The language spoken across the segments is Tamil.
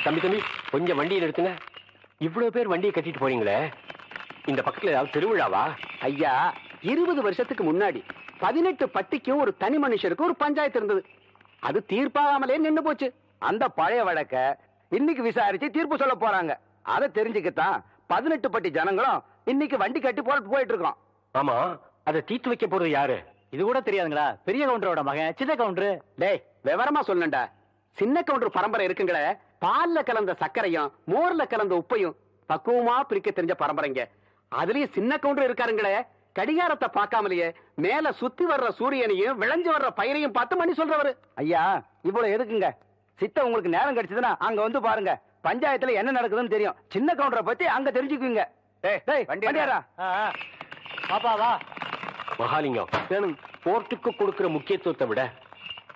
தம்பி தம்பி கொஞ்சம் வண்டியை நிறுத்துங்க. இவ்வளவு பேர் வண்டியை கட்டிட்டு போறீங்களே, இந்த பக்கத்துல ஏதாவது திருவிழாவா? ஐயா, 20 வருஷத்துக்கு முன்னாடி 18 பட்டிக்கும் ஒரு தனி மனுஷருக்கு ஒரு பஞ்சாயத்து இருந்தது. அது தீர்ப்பாகாமலே நின்னு போச்சு. அந்த பழைய வழக்க இன்னைக்கு விசாரிச்சு தீர்ப்பு சொல்ல போறாங்க. அதை தெரிஞ்சுக்கத்தான் 18 பட்டி ஜனங்களும் இன்னைக்கு வண்டி கட்டி போயிட்டு இருக்கோம். ஆமா, அதை தீர்த்து வைக்க போறது யாரு? இது கூட தெரியாதுங்களா? பெரிய கவுண்டரோட மகன் சின்ன கவுண்டர். டேய், விவரமா சொல்லணும்டா. சின்ன கவுண்டர் பரம்பரை இருக்குங்களே, பால்ல கலந்த சர்க்கரையும் மோர்ல கலந்த உப்பையும் பக்குவமா பிரிக்க தெரிஞ்ச பரம்பரைங்க. அதுலயும் சின்ன கவுண்டர் இருக்காருங்களே, கடிகாரத்தை பார்க்காமலேயே மேல சுத்தி வர்ற சூரியனையும் விளைஞ்சு வர்ற பயிரையும் பார்த்து மணி சொல்றவரு. ஐயா, இவ்வளவு எதுக்குங்க? சித்த உங்களுக்கு நேரம் கிடைச்சதுன்னா அங்க வந்து பாருங்க. பஞ்சாயத்துல என்ன நடக்குதுன்னு தெரியும். சின்ன கவுண்டரை பத்தி அங்க தெரிஞ்சுக்குவீங்க. பாப்பாவா மகாலிங்கம், கோர்ட்டுக்கு கொடுக்கிற முக்கியத்துவத்தை விட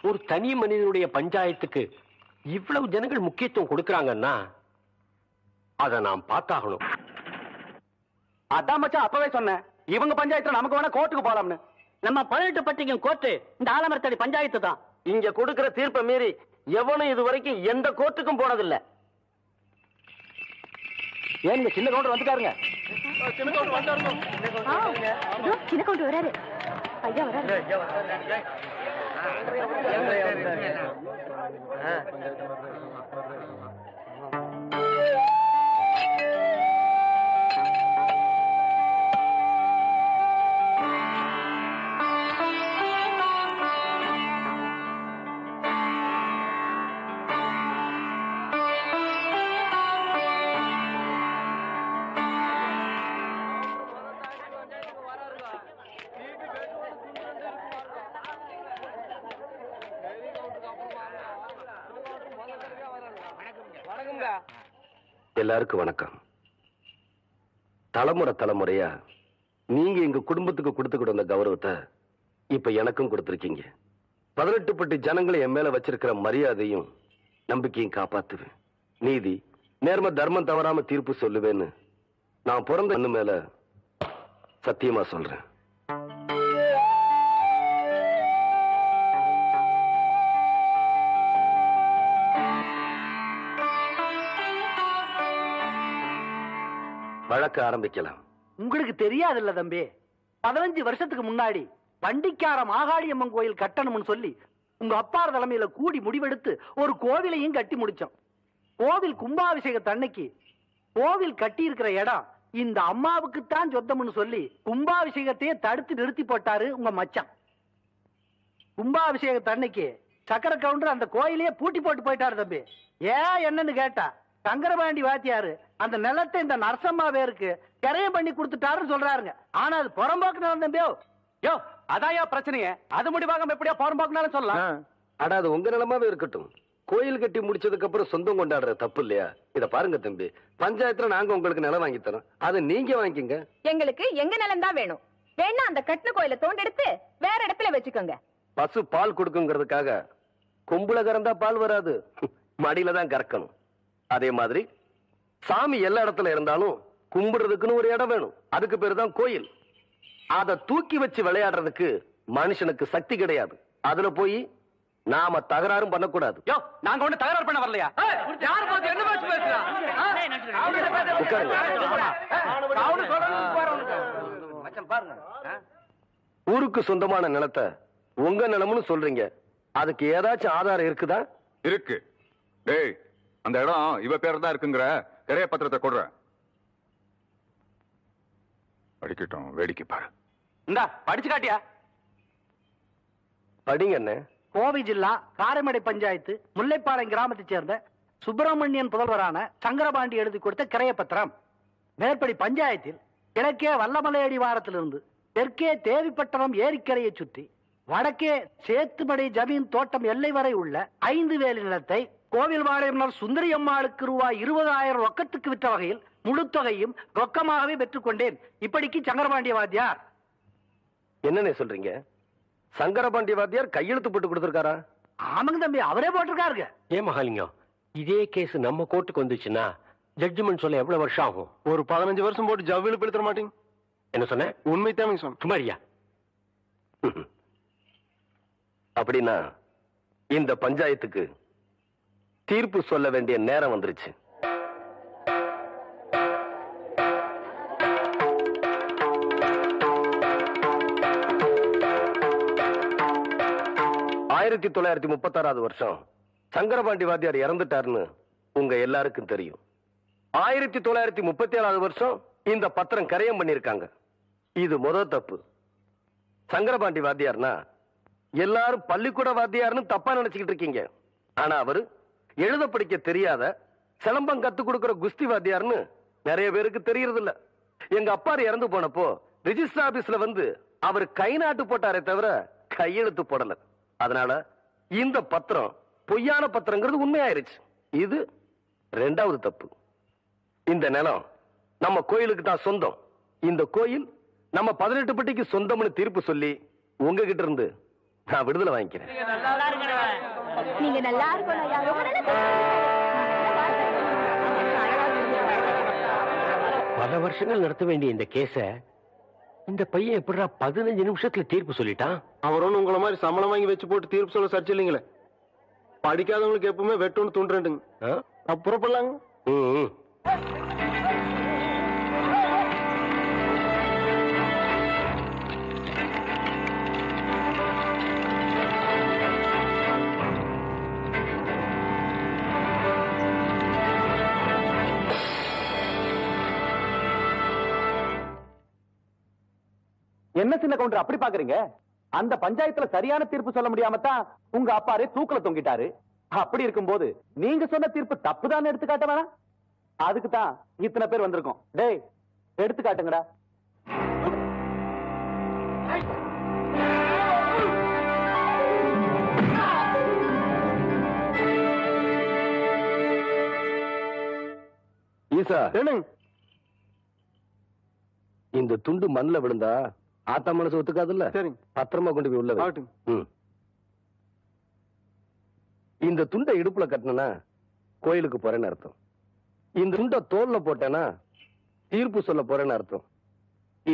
ஒரு தனி மனிதனுடைய பஞ்சாயத்துக்கு இவ்வளவு ஜனங்கள் முக்கியத்துவம் கொடுக்கறாங்கன்னா அதை நாம் பார்த்தாகணும். அதான் மச்சான் அப்பவே சொன்னேன், இவங்க பஞ்சாயத்துல நமக்கு வேணா கோர்ட்டுக்கு போலாம்னு. நம்ம 18 பட்டிக்கும் கோர்ட்டு இந்த ஆலமரத்தடி பஞ்சாயத்து தான். இங்க கொடுக்கிற தீர்ப்பை மீறி எவனும் இது வரைக்கும் எந்த கோர்ட்டுக்கும் போனதில்லை. ஏன் சின்ன கவுண்டர் வந்துட்டாருங்க. சின்ன கவுண்டர் வராரு. ஐயா வராரு. எல்லாருக்கும் வணக்கம். தலைமுறையா நீங்க எங்க குடும்பத்துக்கு கொடுத்துக்கிட்டு வந்த கௌரவத்தை இப்ப எனக்கும் கொடுத்திருக்கீங்க. 18 பட்டி ஜனங்களை என் மேல வச்சிருக்கிற மரியாதையும் நம்பிக்கையும் காப்பாத்துவேன். நீதி நேர்ம தர்மம் தவறாம தீர்ப்பு சொல்லுவேன்னு நான் பிறந்த அண்ணு மேல சத்தியமா சொல்றேன். வழக்க ஆரம்பிக்கலாம். உங்களுக்கு தெரியாதுல்ல தம்பி, 15 வருஷத்துக்கு முன்னாடி வண்டிக்கார மாகாளியம்மன் கோயில் கட்டணும்னு சொல்லி உங்க அப்பார் தலைமையில கூடி முடிவெடுத்து ஒரு கோவிலையும் கட்டி முடிச்சோம். கோவில் கும்பாபிஷேகத்தன்னைக்கு கோவில் கட்டி இருக்கிற இடம் இந்த அம்மாவுக்குத்தான் சொந்தம்னு சொல்லி கும்பாபிஷேகத்தையே தடுத்து நிறுத்தி போட்டாரு உங்க மச்சான். கும்பாபிஷேகத்தன்னைக்கு சக்கர கவுண்டர் அந்த கோயிலையே பூட்டி போட்டு போயிட்டாரு தம்பி. ஏன் என்னன்னு கேட்டா, சங்கரபாண்டி வாத்தியாரு அந்த நிலத்தை இந்த நரசம்மா பேருக்கு கரையம் பண்ணி கொடுத்துட்டாருன்னு சொல்றாருங்க. ஆனா அது புறம்போக்கு நிலம் தம்பியோ. யோ, அதான் பிரச்சனையே. அது முடிவாக எப்படியா புறம்போக்குனாலும் சொல்லலாம். அடா, அது உங்க நிலமாவே இருக்கட்டும். கோயில் கட்டி முடிச்சதுக்கு அப்புறம் சொந்தம் கொண்டாடுற தப்பு இல்லையா? இத பாருங்க தம்பி, பஞ்சாயத்துல நாங்க உங்களுக்கு நிலம் வாங்கி தரோம், அதை நீங்க வாங்கிக்கங்க. எங்களுக்கு எங்க நிலம் தான் வேணும். வேணா அந்த கட்டின கோயிலை தோண்டெடுத்து வேற இடத்துல வச்சுக்கோங்க. பசு பால் கொடுக்குங்கிறதுக்காக கொம்புல கறந்தா பால் வராது, மடியில தான் கறக்கணும். அதே மாதிரி சாமி எல்லா இடத்துல இருந்தாலும் கும்பிடுறதுக்குன்னு ஒரு இடம் வேணும். அதுக்கு பேரு தான் கோயில். அதை தூக்கி வச்சு விளையாடுறதுக்கு மனுஷனுக்கு சக்தி கிடையாது. அதுல போய் நாம தகராறும் பண்ணக்கூடாது. யோ, நாங்க ஒண்ணு தகராறு பண்ண வரலையா? ஊருக்கு சொந்தமான நிலத்தை உங்க நிலம்னு சொல்றீங்க, அதுக்கு ஏதாச்சும் ஆதாரம் இருக்குதா? இருக்கு. டேய், அந்த இடம் இவ பேர் தான் இருக்குங்கிற கிரைய பத்திரத்தை கொடுற. படிக்கட்டும், வேடிக்கை பாரு. இந்தா படிச்சு காட்டியா? படிங்க அண்ணே. கோவை ஜில்லா காரைமடை பஞ்சாயத்து முல்லைப்பாளையம் கிராமத்தைச் சேர்ந்த சுப்பிரமணியன் புதல்வரான சங்கரபாண்டி எழுதி கொடுத்த கிரைய பத்திரம். மேற்படி பஞ்சாயத்தில் கிழக்கே வல்லமலை அடிவாரத்திலிருந்து தெற்கே தேவிப்பட்டணம் ஏரிக்கரையை சுற்றி வடக்கே சேத்துமடை ஜமீன் தோட்டம் எல்லை வரை உள்ள 5 வேலி நிலத்தை கோவில் வாழையம்னர் சுந்தரி அம்மாளுக்கு ரூபாய் 20,000 ரொக்கத்துக்கு விற்ற வகையில் முழு தொகையும் ரொக்கமாகவே பெற்றுக்கொண்டேன். இப்படிக்கு சங்கரபாண்டிய வாத்தியார். என்னன்னு சொல்றீங்க? சங்கரபாண்டிய வாத்தியார் கையெழுத்து போட்டு கொடுத்திருக்காரா? ஆமாங்க தம்பி, அவரே போட்டிருக்காருங்க. ஏன் மகாலிங்கம், இதே கேஸ் நம்ம கோர்ட்டுக்கு வந்துச்சுன்னா ஜட்ஜ்மெண்ட் சொல்ல எவ்வளவு வருஷம் ஆகும்? ஒரு 15 வருஷம் போட்டு ஜவ்வில பெடுத்துற மாட்டீங்க. என்ன சொன்ன? உண்மை தான் சொன்ன. சுமாரியா? அப்படின்னா இந்த பஞ்சாயத்துக்கு தீர்ப்பு சொல்ல வேண்டிய நேரம் வந்துருச்சு. ஆயிரத்தி 1936 வருஷம் சங்கரபாண்டி வாத்தியார் இறந்துட்டாருன்னு உங்க எல்லாருக்கும் தெரியும். 1937 வருஷம் இந்த பத்திரம் கரையம் பண்ணிருக்காங்க. இது முதல் தப்பு. சங்கரபாண்டி வாத்தியார்னா எல்லாரும் பள்ளிக்கூட வாத்தியார்னு தப்பா நினைச்சுக்கிட்டு இருக்கீங்க. ஆனா அவரு எழுத படிக்க தெரியாத சிலம்பம் கத்து கொடுக்கிற குஸ்தி வாத்தியார்னு நிறைய பேருக்கு தெரியறது இல்ல. எங்க அப்பா இறந்து போனப்போ ரிஜிஸ்டர் ஆபீஸ்ல வந்து அவர் கை நாட்டு போட்டாரே தவிர கையெழுத்து போடல. அதனால இந்த பத்திரம் பொய்யான பத்திரங்கிறது உண்மையாயிருச்சு. இது ரெண்டாவது தப்பு. இந்த நிலம் நம்ம கோயிலுக்கு தான் சொந்தம். இந்த கோயில் நம்ம 18 பட்டிக்கு சொந்தம்னு தீர்ப்பு சொல்லி உங்ககிட்ட இருந்து நான் விடுதலை வாங்கிக்கிறேன். நீங்க நல்லா இருக்கணும் ஐயா. ரொம்ப நல்லா பல வருஷங்கள் நடத்த வேண்டிய இந்த கேஸ இந்த பையன் எப்படிடா 15 நிமிஷத்துல தீர்ப்பு சொல்லிட்டான்? அவரும் உங்களை மாதிரி சம்பளம் வாங்கி வச்சு போட்டு தீர்ப்பு சொல்ல சர்ச்சை இல்லைங்களே. படிக்காதவங்களுக்கு எப்பவுமே வெட்டோன்னு தூண்டுறேன்டுங்க. புறப்படலாங்க. என்ன சின்ன கவுண்டர் அப்படி பாக்குறீங்க? அந்த பஞ்சாயத்துல சரியான தீர்ப்பு சொல்ல முடியாம தான் உங்க அப்பாரே தூக்குல தொங்கிட்டாரு. அப்படி இருக்கும்போது நீங்க சொன்ன தீர்ப்பு தப்புதான் எடுத்து காட்ட வேணாம். அதுக்கு தான் இத்தனை பேர் வந்திருக்கோம். டேய் எடுத்து காட்டுங்கடா. ஈசா, இந்த துண்டு மண்ணில் விழுந்தா ஆத்தா மனசு ஒத்துக்காதுல்ல. சரிங்க. பத்திரமா கொண்டு போய் உள்ள வை. ஆகட்டும். இந்த துண்டை இடுப்புல கட்டினா கோயிலுக்கு போறேன்னு அர்த்தம். இந்த துண்டை தோல்ல போட்டேன்னா தீர்ப்பு சொல்ல போறேன்னு அர்த்தம்.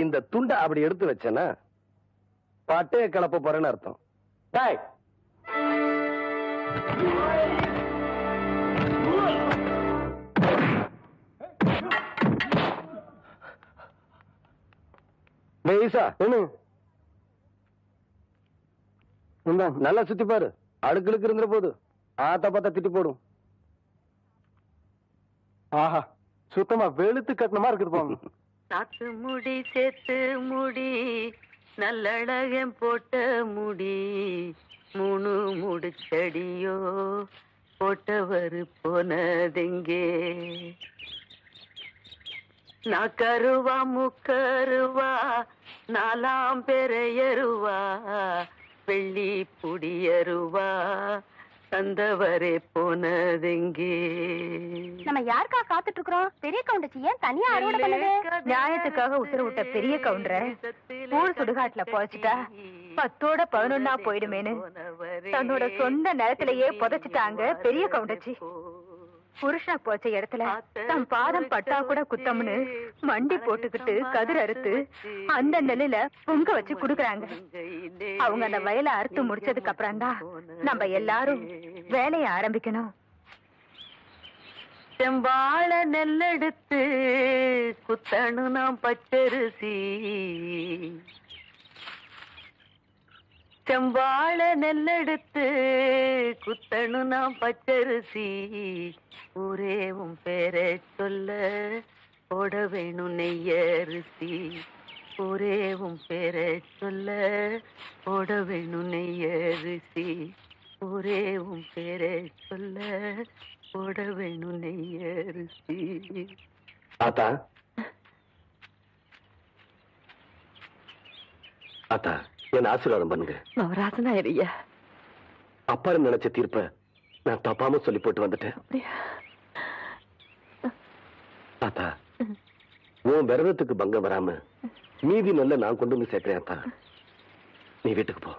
இந்த துண்டை அப்படி எடுத்து வச்சேன்னா பட்டைய கலப்ப போறேன்னு அர்த்தம். டேய் ஈசா, நல்லா சுத்தி பாரு. அடுக்களுக்கு இருந்துற போது ஆத்தா பார்த்தா திட்டி போடும். ஆஹா, சுத்தமா வெளுத்து கட்டணமா இருக்குது போங்க. சாத்து முடி சேத்து முடி நல்லழகம் போட்ட முடி 3 முடிச்சடியோ போட்டவர் போனதெங்கே நான் கருவா முக்கருவா 4ஆம் பெறையருவா வெள்ளி புடியருவா தந்தவரே போனதெங்கே. நம்ம யாருக்கா காத்துட்டு இருக்கிறோம்? பெரிய கவுண்டச்சி ஏன் தனியா அறுவடை பண்ணுது? நியாயத்துக்காக உத்தரவிட்ட பெரிய கவுண்டரை ஊர் சுடுகாட்டுல போச்சுட்டா 10ஓட 11ஆ போயிடுமேனு தன்னோட சொந்த நிலத்திலேயே புதைச்சிட்டாங்க பெரிய கவுண்டச்சி. புருஷா போச்ச இடத்துல தன் பாதம் பட்டா கூட குத்தம்னு மண்டி போட்டுக்கிட்டு கதிர் அறுத்து அந்த நெல்லுல பொங்க வச்சு குடுக்கறாங்க. அவங்க அந்த வயலை அறுத்து முடிச்சதுக்கு அப்புறம் தான் நம்ம எல்லாரும் வேலையை ஆரம்பிக்கணும். செம்பாழ நெல்லெடுத்து குத்தணு நாம் பச்சரிசி செம்பாழ நெல்லெடுத்து குத்தணு நாம் பச்சரிசி ஊரே உன் பேரை சொல்ல போட வேணும் நெய்யரிசி ஊரே உன் பேரை சொல்ல போட வேணும் நெய்யரிசி ஊரே உன் பேரை சொல்ல போட வேணும் நெய்யரிசி. ஆத்தா, ஆத்தா என்ன ஆசீர்வாதம் பண்ணுங்க. நவராசனாயிரியா அப்பா நினைச்ச தீர்ப்ப நான் தப்பாம சொல்லி போட்டு வந்துட்டேன். ஆத்தா, உன் விரதத்துக்கு பங்கம் வராம மீதி நல்ல நான் கொண்டு வந்து சேர்க்கிறேன். ஆத்தா, நீ வீட்டுக்கு போ.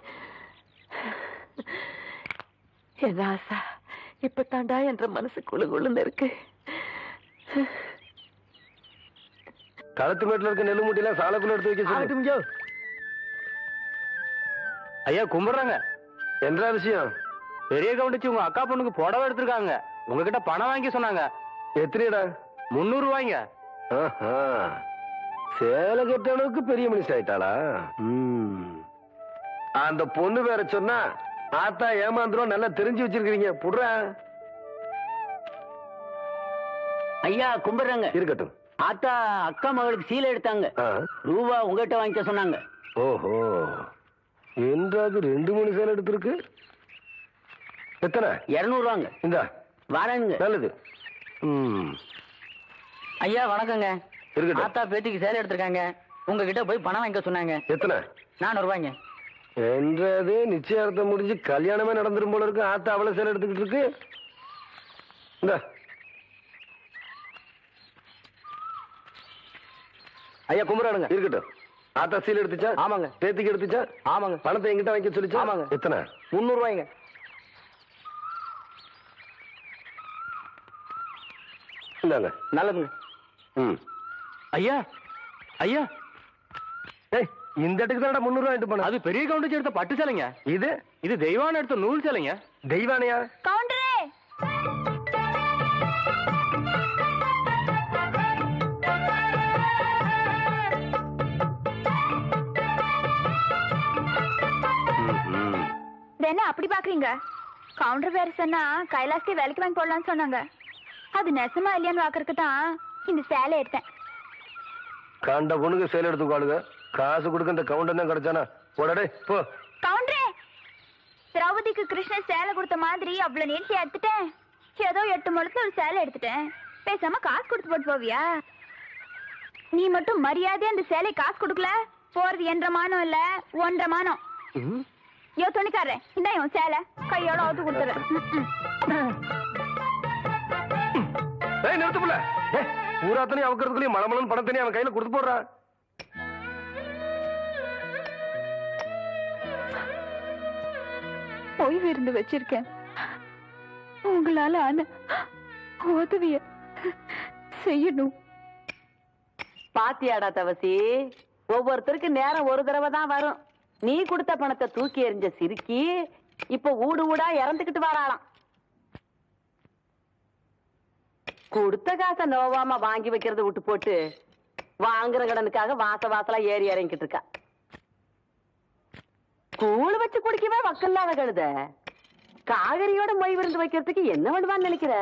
என் ஆசா இப்ப தாண்டா என்ற மனசு குழுகுழுன்னு இருக்கு. களத்து மேட்டுல இருக்க நெல்லு மூட்டையெல்லாம் சாலைக்குள்ள எடுத்து வைக்க சொல்லு. ஐயா கும்பிடுறாங்க. என்ன விஷயம்? பெரிய கவுண்டச்சி உங்க அக்கா பொண்ணுக்கு புடவை எடுத்திருக்காங்க. உங்ககிட்ட பணம் வாங்கி சொன்னாங்க. எத்தனைடா? 300 ரூபாய்ங்க. ஆஹா. சேலை கட்ட அளவுக்கு பெரிய மனுஷன் ஆயிட்டாளா? அந்த பொண்ணு வேற சொன்னா ஆத்தா ஏமாந்துரும், நல்லா தெரிஞ்சு வச்சிருக்கீங்க. புடுற. ஐயா கும்பிடுறாங்க. இருக்கட்டும். ஆத்தா அக்கா மகளுக்கு சீலை எடுத்தாங்க. ரூபா உங்ககிட்ட வாங்கிக்க சொன்னாங்க. ஓஹோ, என்றாது 2-3 சேலை எடுத்திருக்கு. எத்தனை? 200 ரூபாங்க. இந்த வரேங்க. நல்லது. ஐயா வணக்கங்க. இருக்கட்டும். ஆத்தா பேத்திக்கு சேலை எடுத்திருக்காங்க, உங்ககிட்ட போய் பணம் வாங்கிக்க சொன்னாங்க. எத்தனை? 400 ரூபாய்ங்க. என்றது நிச்சயார்த்தம் முடிஞ்சு கல்யாணமே நடந்துரும் போல இருக்கு. ஆத்தா அவளை சேலை எடுத்துக்கிட்டு இருக்கு. இந்த ஐயா கும்பிடுறானுங்க. இருக்கட்டும். ஆத்தா சீல் எடுத்துச்சா? ஆமாங்க. பேத்திக்கு எடுத்துச்சா? ஆமாங்க. பணத்தை எங்கிட்ட வாங்கி சொல்லிச்சா? ஆமாங்க. எத்தனை? 300 ரூபாய்ங்க. இந்தாங்க. நல்லதுங்க. ஐயா ஐயா, ஏய், இந்த இடத்துக்கு தான் 300 ரூபாய் எடுத்து போன. அது பெரிய கவுண்டர் எடுத்த பட்டு சேலைங்க. இது தெய்வான எடுத்த நூல் சேலைங்க. தெய்வானையா? கவுண்டரே, என்ன அப்படி பாக்குறீங்க? கவுண்டர் வேற சொன்னா கைலாஸ்க்கு வேலைக்கு வாங்கி போடலாம்னு சொன்னாங்க. அது நெசமா இல்லையான்னு பாக்குறதுக்கு தான் இந்த சேலை எடுத்தேன். கண்ட பொண்ணுக்கு சேலை எடுத்துக்காளுங்க. காசு கொடுக்க இந்த கவுண்டர் தான் கிடைச்சானா? போடடே போ. கவுண்டரே, திரௌபதிக்கு கிருஷ்ணன் சேலை கொடுத்த மாதிரி அவ்வளவு நீட்டி எடுத்துட்டேன். ஏதோ 8 முழத்துல ஒரு சேலை எடுத்துட்டேன். பேசாம காசு கொடுத்து போட்டு போவியா? நீ மட்டும் மரியாதையா அந்த சேலை காசு கொடுக்கல, போறது 1.5 மானம் இல்ல 1.5 மானம். யோ துணிக்காரன், இந்த இவன் சேலை கையோட அவுத்து கொடுத்துறேன். நிறுத்துப்புல. பூராத்தனையும் அவக்கிறதுக்குள்ளயும் மலமலன் பணத்தனையும் அவன் கையில கொடுத்து போடுறான். ஓய்வு இருந்து வச்சிருக்கேன். உங்களால ஆன உதவிய செய்யணும். பாத்தியாடா தவசி, ஒவ்வொருத்தருக்கு நேரம் ஒரு தடவை தான் வரும். நீ கொடுத்த பணத்தை தூக்கி எறிஞ்ச சிரிக்கி இப்ப ஊடு ஊடா இறந்துகிட்டு வராளாம். கொடுத்த காசை நோவாம வாங்கி வைக்கிறத விட்டு போட்டு வாங்குற கடனுக்காக வாசலா ஏறி இறங்கிட்டு இருக்கா. கூழ் வச்சு குடிக்கவே வக்கல்லாத கழுத காகரியோட மொய் விருந்து வைக்கிறதுக்கு என்ன பண்ணுவான்னு நினைக்கிற?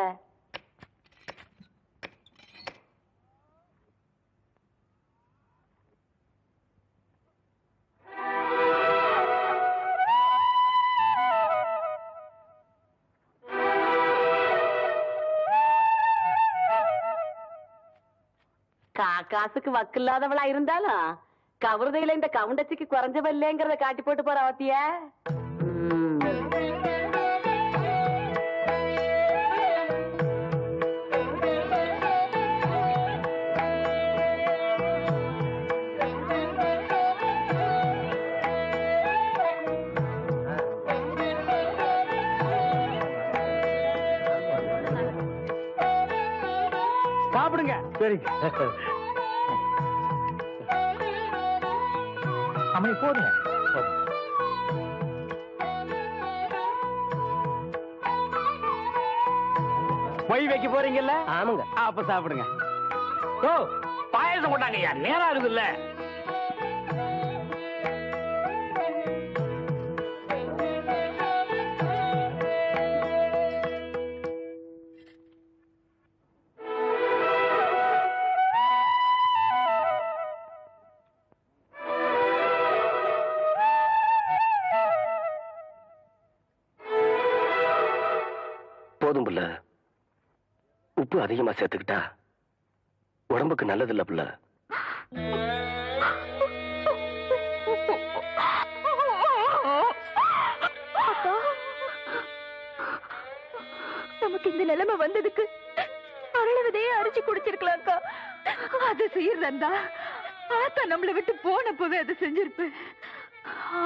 காசுக்கு வக்கில்லாதவளா இருந்தாலும் கவருதையில இந்த கவுண்டச்சிக்கு குறைஞ்சவ இல்லைங்கிறத காட்டி போட்டு போற அவத்திய. சாப்பிடுங்க. சரிங்க. அம்மா போதுங்க. பொய் வைக்க போறீங்கல்ல? ஆமாங்க. அப்ப சாப்பிடுங்க. ஓ, பாயசம் கொண்டாங்க. நேரம் ஆகுதுல்ல. போதும் புள்ள. உப்பு அதிகமா சேர்த்துக்கிட்டா உடம்புக்கு நல்லதில்ல புள்ள. நமக்கு இந்த நிலைமை வந்ததுக்கு அருளவதையே அரிச்சு குடிச்சிருக்கலாம் அக்கா. அது செய்யறதா ஆத்தா நம்மளை விட்டு போனப்பவே அதை செஞ்சிருப்பேன்.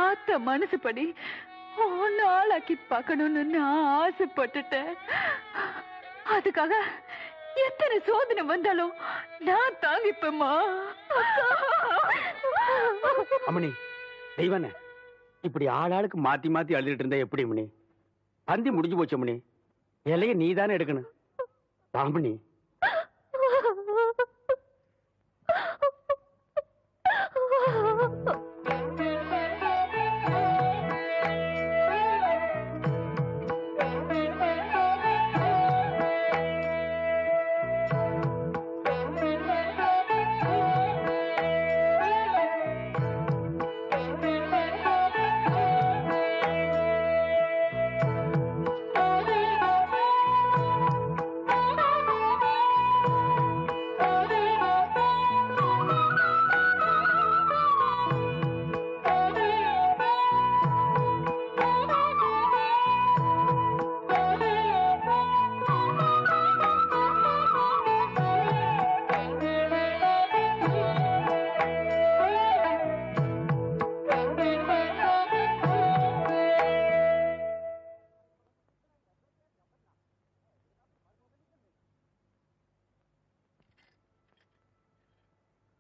ஆத்தா மனசுப்படி ஒன்னு ஆளாக்கி பார்க்கணும்னு நான் ஆசைப்பட்டுட்டேன். அதுக்காக எத்தனை சோதனை வந்தாலும் நான் தாங்கிப்பேம்மா. அம்மணி, தெய்வனே, இப்படி ஆளாளுக்கு மாத்தி மாத்தி அழுதுட்டு இருந்தா எப்படி மணி? பந்தி முடிஞ்சு போச்சு மணி. இலைய நீ தானே எடுக்கணும். பாம்புனி